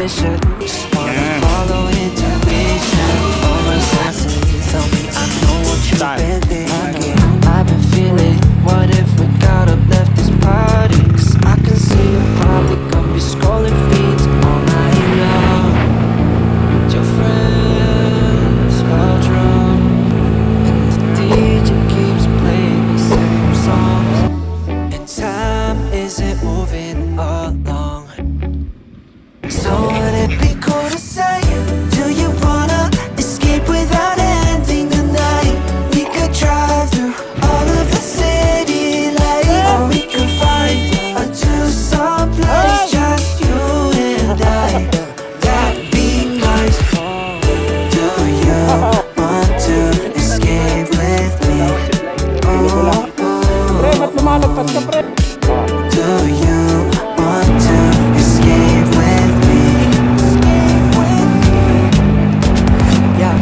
position. Just wanna follow intuition. All my senses tell me I know what you've been thinking. I've been feeling, what if we got up, left this party? Cause I can see you probably gonna be scrolling feeds all night long. Your friends are drunk, and the DJ keeps playing the same songs, and time isn't moving along. So would it be cool to say, do you wanna escape without ending the night? We could drive through all of the city lights, or we could find a two-song place, just you and I. That'd be nice. Do you want to escape with me? Oh, do you want to escape with me? Yeah,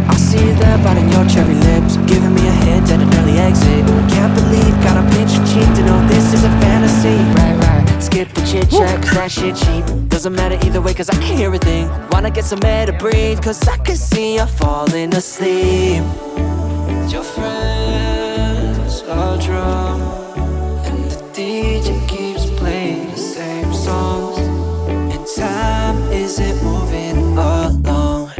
I see you there biting your cherry lips, giving me a hint at an early exit. Can't believe, got a pinch of cheek to know this is a fantasy. Right, skip the chit chat cause that shit cheap. Doesn't matter either way cause I can hear a thing. Wanna get some air to breathe cause I can see you falling asleep. Your friends are drunk, and the DJ keeps playing the same songs, and time isn't moving along.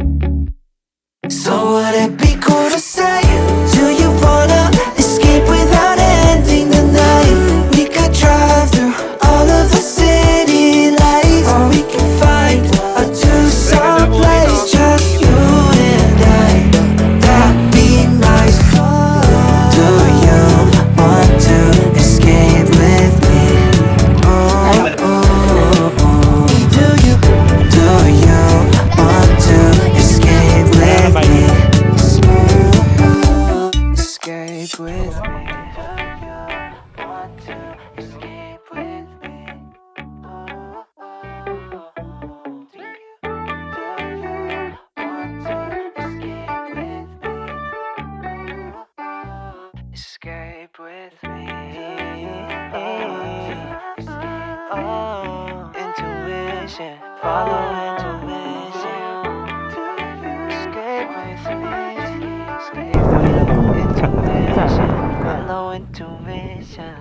So would it be cool to say, do you wanna escape without ending the night? We could drive through all of the city lights, or we could find a two-song place, just you and I. That'd be nice. Do you want to escape with me? Oh, do you want to escape with me? Escape with me. Want to escape with me? Escape with me. Oh, intuition, follow intuition. Escape with me. Escape with intuition, follow intuition.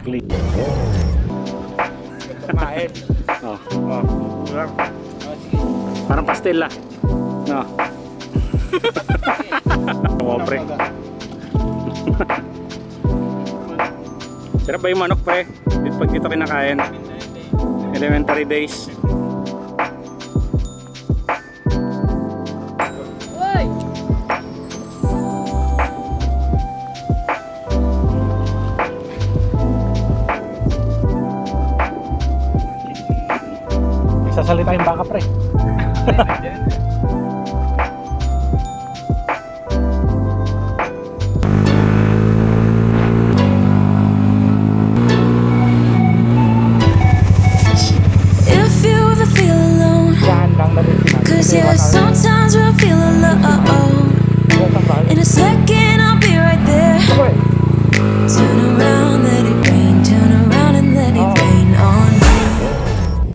Parang pastel lah. No. Pre. Sarap ba yung manok pre? Pag dito kinakain. Elementary days. Sasalita yung baka pre. Cause yeah, sometimes we'll feel alone. In a second I'll be right there. Turn around, let it rain. Turn around and let it rain on me.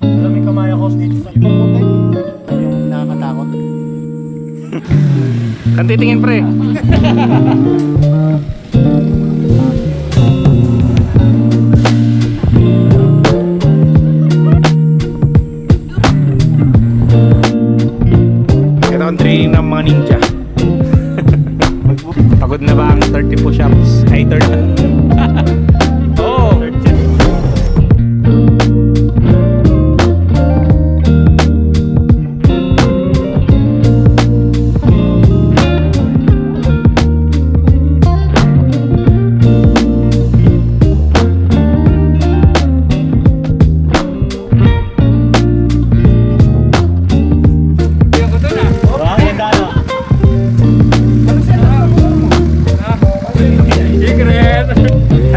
Alam mo yung kamaya ko dito sa Viewdeck? Yung nakakatakot. Kan titingin pre. Ito ang training ng mga ninja. Pagod na ba ang 30 push-ups? Ay, 30. Oh! 30.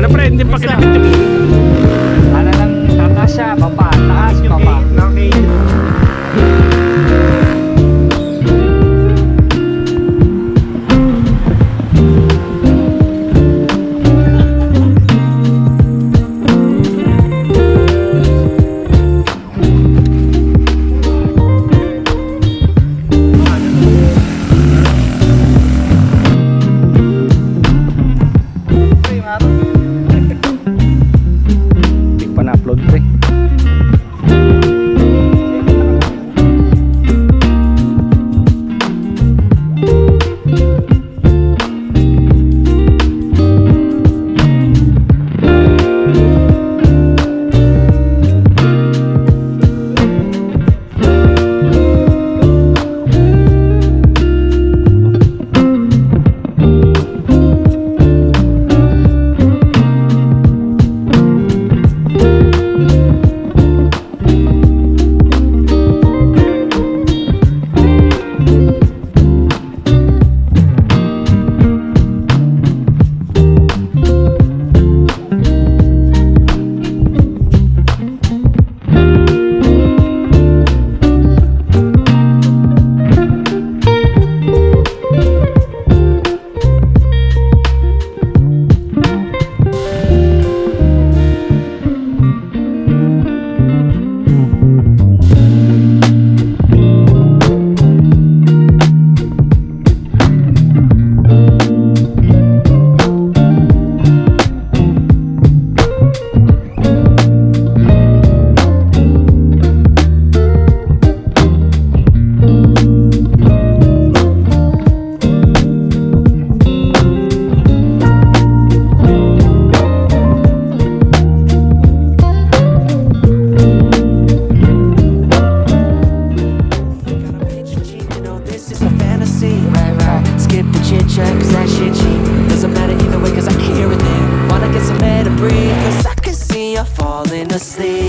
Ano pre, hindi pa kinakitip. Ano lang, tatas siya, papa, taas, papa. araw. Hindi pa na-upload pre. falling asleep.